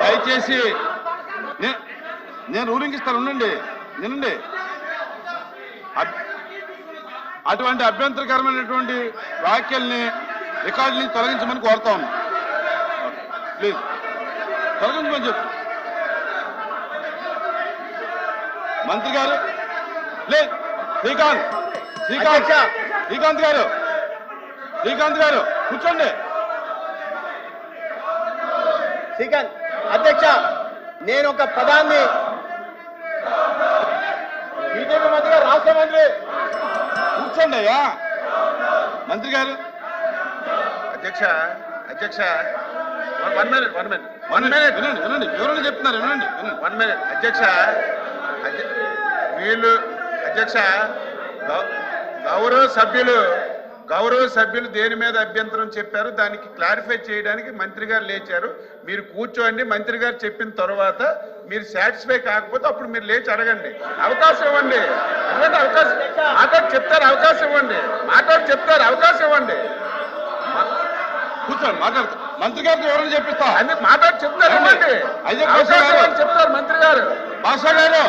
దయచేసి నేను రూలింగ్ ఇస్తాను, ఉండండి, వినండి. అటువంటి అభ్యంతరకరమైనటువంటి వ్యాఖ్యల్ని రికార్డుని తొలగించమని కోరుతా ఉన్నాను. ప్లీజ్ తొలగించమని చెప్పు. మంత్రి గారు ప్లీజ్. శ్రీకాంత్ గారు కూర్చోండి. శ్రీకాంత్ అధ్యక్ష, నేను ఒక పదాన్ని బీజేపీ మంత్రి గారు, రాష్ట్ర మంత్రి కూర్చోండి అయ్యా. మంత్రి గారు అధ్యక్ష వన్ మినిట్ వినండి వివరణ చెప్తున్నారు, వినండి. అధ్యక్ష వీళ్ళు అధ్యక్ష గౌరవ సభ్యులు దేని మీద అభ్యంతరం చెప్పారు దానికి క్లారిఫై చేయడానికి మంత్రి గారు లేచారు. మీరు కూర్చోండి, మంత్రి గారు చెప్పిన తర్వాత మీరు సాటిస్ఫై కాకపోతే అప్పుడు మీరు లేచి అడగండి. అవకాశం ఇవ్వండి, అవకాశం ఇవ్వండి. కూర్చోండి, మాట్లాడతారు. మంత్రి గారికి వివరణ చెప్పిస్తా. అన్ని మాట్లాడి చెప్తారు మంత్రి గారు. భాషా గారు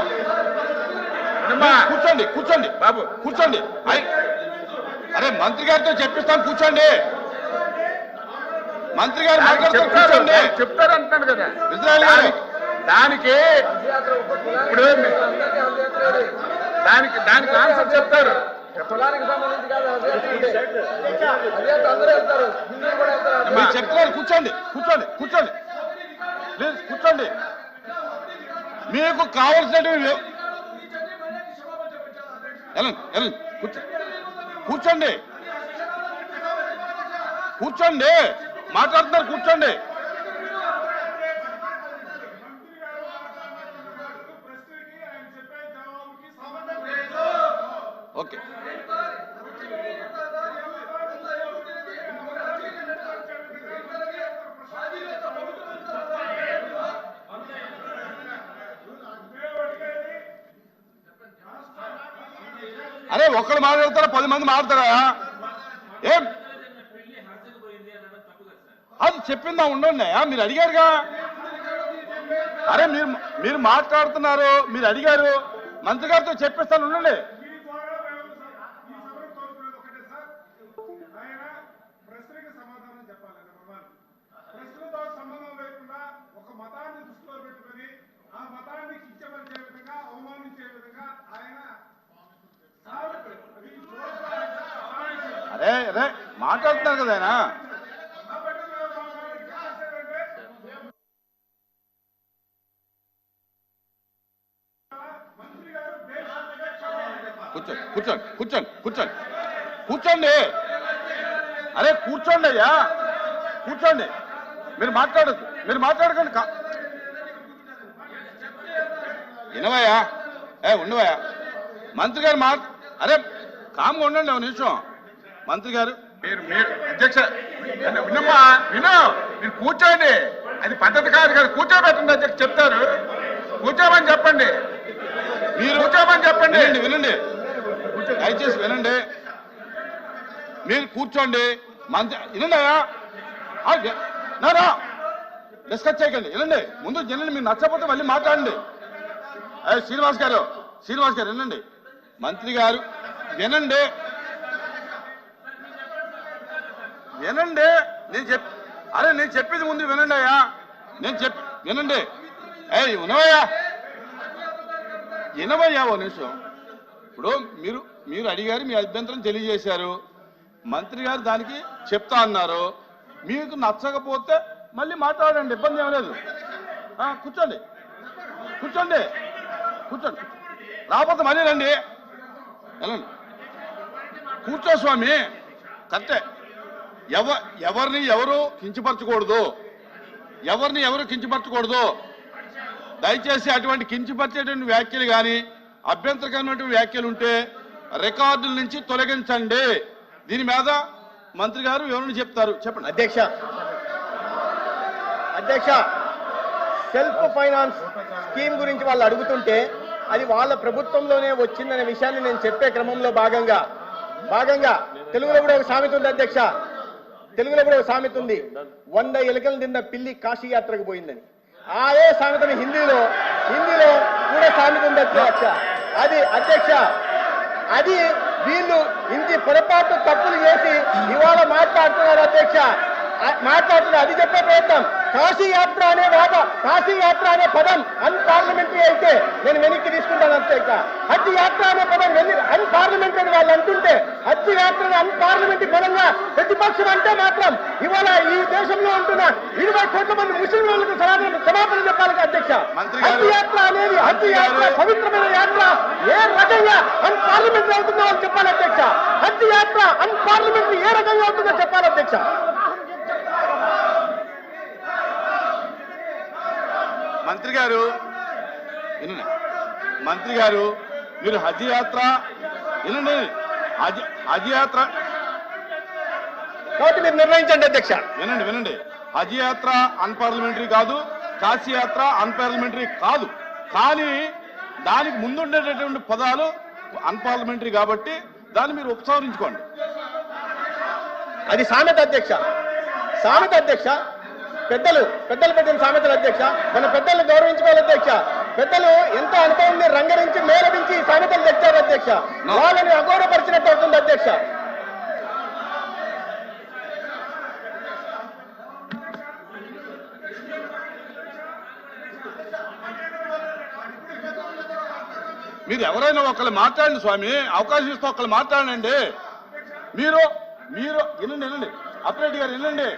కూర్చోండి బాబు, కూర్చోండి. అరే మంత్రి గారితో చెప్పిస్తాను, కూర్చోండి. మంత్రి గారు కూర్చోండి, చెప్తారు అంటున్నాను కదా. ఇజ్రాయెల్ గారు దానికి ఇప్పుడు దానికి ఆన్సర్ చెప్తారు. మీరు చెప్తున్నారు, కూర్చోండి ప్లీజ్ కూర్చోండి. మీకు కావాల్సినవి కూర్చోండి, మాట్లాడుతున్నారు, కూర్చోండి. ఓకే అరే ఒక్కడు మాట్లాడతారా, 10 మంది మాట్లాడతారా? ఏం అది చెప్పిందా, ఉండండి. మీరు అడిగారుగా. అరే మీరు మాట్లాడుతున్నారు, మీరు అడిగారు, మంత్రి గారితో చెప్పిస్తాను, ఉండండి. అరే మాట్లాడుతున్నారు కదా ఆయన. కూర్చోండి. అరే కూర్చోండి అయ్యా, కూర్చోండి. మీరు మాట్లాడకండి. వినవయ్యా, ఉండవయ్యా. మంత్రి గారు అరే కామ్గా ఉండండి ఒక నిమిషం. మంత్రి గారు అధ్యక్ష మీరు కూర్చోండి. అది పద్ధతి కాదు కదా, కూర్చోబెట్టండి. అధ్యక్ష చెప్తారు, కూర్చోమని చెప్పండి. మీరు కూర్చోమని చెప్పండి. వినండి దయచేసి వినండి. మీరు కూర్చోండి. మంత్రి వినండి అయ్యా, డిస్కస్ చేయకండి. వినండి, ముందు వినండి. మీరు నచ్చకపోతే మళ్ళీ మాట్లాడండి. శ్రీనివాస్ గారు వినండి. మంత్రి గారు వినండి. నేను చెప్పేది ముందు వినండి అయ్యా. వినండి. వినవయ్యా ఓ నిమిషం. ఇప్పుడు మీరు అడిగారు, మీ అభ్యంతరం తెలియజేశారు. మంత్రి గారు దానికి చెప్తా అన్నారు. మీకు నచ్చకపోతే మళ్ళీ మాట్లాడండి, ఇబ్బంది ఏం లేదు. కూర్చోండి. రాకపోతే మళ్ళీ రండి, వెళ్ళండి. కూర్చో స్వామి, కరెక్టే. ఎవరిని ఎవరు కించపరచకూడదు. దయచేసి అటువంటి కించపరిచేటువంటి వ్యాఖ్యలు కానీ అభ్యంతరకరమైనటువంటి వ్యాఖ్యలు ఉంటే రికార్డుల నుంచి తొలగించండి. దీని మీద మంత్రి గారు వివరణ చెప్తారు. చెప్పండి. అధ్యక్ష సెల్ఫ్ ఫైనాన్స్ స్కీమ్ గురించి వాళ్ళు అడుగుతుంటే అది వాళ్ళ ప్రభుత్వంలోనే వచ్చిందనే విషయాన్ని నేను చెప్పే క్రమంలో భాగంగా తెలుగులో కూడా ఒక సామెత ఉంది అధ్యక్ష. 100 ఎలుకలు తిన్న పిల్లి కాశీ యాత్రకు పోయిందని. అదే సామెతని హిందీలో కూడా సామెత ఉంది అధ్యక్ష. అది అధ్యక్ష, అది వీళ్ళు ఇంటి పొరపాటు తప్పులు చేసి ఇవాళ మాట్లాడుతున్నారు అధ్యక్ష. మాట్లాడుతున్నారు, అది చెప్పే ప్రయత్నం. కాశీ యాత్ర అనే పదం అన్పార్లమెంటరీ అయితే నేను వెనక్కి తీసుకుంటాను అధ్యక్ష. హజ్ యాత్ర అనే పదం అన్పార్లమెంటరీ వాళ్ళు అంటుంటే హజ్ యాత్రను అన్పార్లమెంటరీ పదంగా ప్రతిపక్షం అంటే మాత్రం ఇవాళ ఈ దేశంలో ఉంటున్న 20 కోట్ల మంది ముస్లింలకు క్షమాపణ చెప్పాలి అధ్యక్ష. హజ్ యాత్ర అనేది పవిత్రమైన యాత్ర ఏ రకంగా అన్పార్లమెంటరీ అవుతుందో వాళ్ళు చెప్పాలి అధ్యక్ష. హజ్ యాత్ర అన్పార్లమెంటరీ ఏ రకంగా అవుతుందో చెప్పాలి అధ్యక్ష. మంత్రి గారు మీరు హజ్ యాత్ర వినండి, హజ్ యాత్ర కాబట్టి మీరు నిర్ణయించండి అధ్యక్ష. వినండి హజ్ యాత్ర అన్పార్లమెంటరీ కాదు, కాశీ యాత్ర అన్పార్లమెంటరీ కాదు, కానీ దానికి ముందుండేటటువంటి పదాలు అన్పార్లమెంటరీ కాబట్టి దాన్ని మీరు ఉపసంహరించుకోండి. అది సామెత అధ్యక్ష. పెద్దలు పెట్టిన సామెతలు అధ్యక్ష. మన పెద్దల్ని గౌరవించుకోవాలి అధ్యక్ష. పెద్దలు ఎంత అనుభవం రంగరించి మేళవించి ఈ సామెతలు తెచ్చారు అధ్యక్ష. వాళ్ళని అగౌరవపరిచినట్టు అవుతుంది అధ్యక్ష. మీరు ఎవరైనా ఒకళ్ళు మాట్లాడండి స్వామి, అవకాశం ఇస్తే ఒకళ్ళు మాట్లాడండి. మీరు వినండి అప్రెడ్డి గారు వినండి.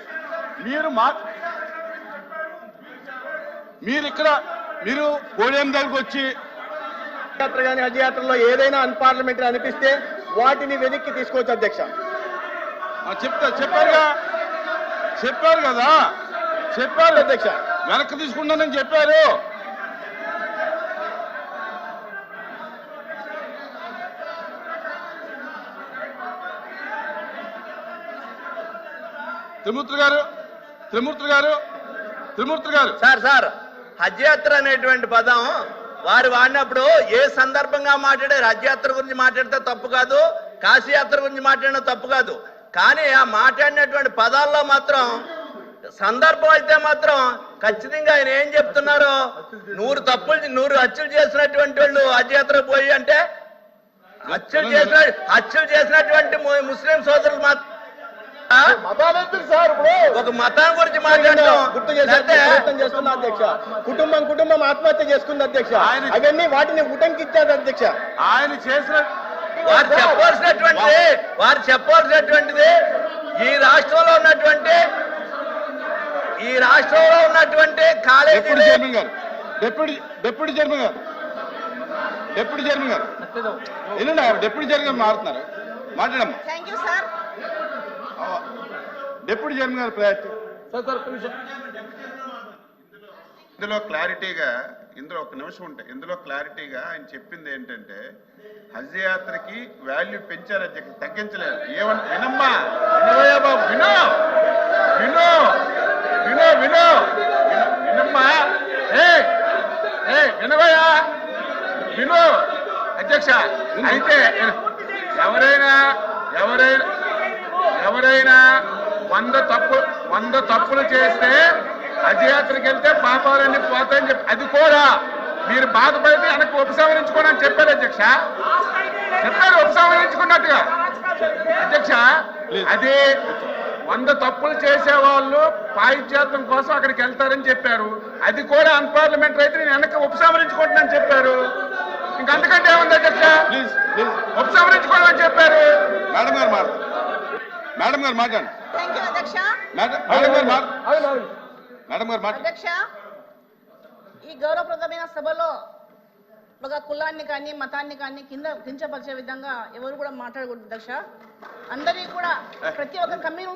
మీరు పోడియం దగ్గరకు వచ్చి యాత్ర కానీ హజ్ యాత్రలో ఏదైనా అన్పార్లమెంటరీ అనిపిస్తే వాటిని వెనక్కి తీసుకోవచ్చు అధ్యక్ష. చెప్పారు కదా అధ్యక్ష. వెనక్కి తీసుకుంటానని చెప్పారు. త్రిమూర్తి గారు సార్ హజ్ యాత్ర అనేటువంటి పదం వారు వాడినప్పుడు ఏ సందర్భంగా మాట్లాడారు? హజ్ యాత్ర గురించి మాట్లాడితే తప్పు కాదు, కాశీ యాత్ర గురించి మాట్లాడినా తప్పు కాదు, కానీ ఆ మాట్లాడినటువంటి పదాల్లో మాత్రం సందర్భం అయితే మాత్రం ఖచ్చితంగా ఆయన ఏం చెప్తున్నారు? 100 హత్యలు చేసినటువంటి వాళ్ళు హజ్ యాత్ర పోయి అంటే హత్యలు చేసినటువంటి ముస్లిం సోదరులు మాత్రం ఒక మతం గురించి గుర్తు చేస్తున్నా అధ్యక్ష. కుటుంబం ఆత్మహత్య చేసుకుంది అధ్యక్ష. అవన్నీ వాటిని ఉటంకిచ్చారు అధ్యక్ష. ఆయన చేసిన వారు చెప్పాల్సినటువంటిది ఈ రాష్ట్రంలో ఉన్నటువంటి కాలేజీ డిప్యూటీ చైర్మన్ గారు ఏంటండి డిప్యూటీ చైర్మన్ గారు మాట్లాడమ్మా. డిప్యూటీ చైర్మన్ గారు ప్రయారిటీ. ఇందులో ఒక నిమిషం ఉంటాయి. ఇందులో క్లారిటీగా ఆయన చెప్పింది ఏంటంటే హజ్ యాత్రకి వాల్యూ పెంచారు అధ్యక్ష, తగ్గించలేదు. వినమ్మా, వినవయ్యా బాబు, వినమ్మా, విను అధ్యక్ష. అయితే ఎవరైనా 100 తప్పులు చేస్తే హజ్ యాత్రకి వెళ్తే పాపాలన్నీ పోతాయని చెప్పి అది కూడా మీరు బాధపడితే వెనక్కి ఉపసంహరించుకోండి అని చెప్పారు అధ్యక్ష. చెప్పారు ఉపసంహరించుకున్నట్టుగా అధ్యక్ష. అదే 100 తప్పులు చేసేవాళ్ళు పాయిత్యాత్రం కోసం అక్కడికి వెళ్తారని చెప్పారు. అది కూడా అన్పార్లమెంటరీ అయితే నేను వెనక్కి ఉపసంహరించుకుంటున్నాను చెప్పారు. ఇంకంతకంటే ఏముంది అధ్యక్ష? ఉపసంహరించుకోవాలని చెప్పారు. మేడం గారు మాట్లాడండి. అధ్యక్ష, ఈ గౌరవప్రదమైన సభలో ఒక కులాన్ని కానీ మతాన్ని కానీ కించపరిచే విధంగా ఎవరు కూడా మాట్లాడకూడదు అధ్యక్ష. అందరికీ కూడా ప్రతి ఒక్క కమ్యూనిటీ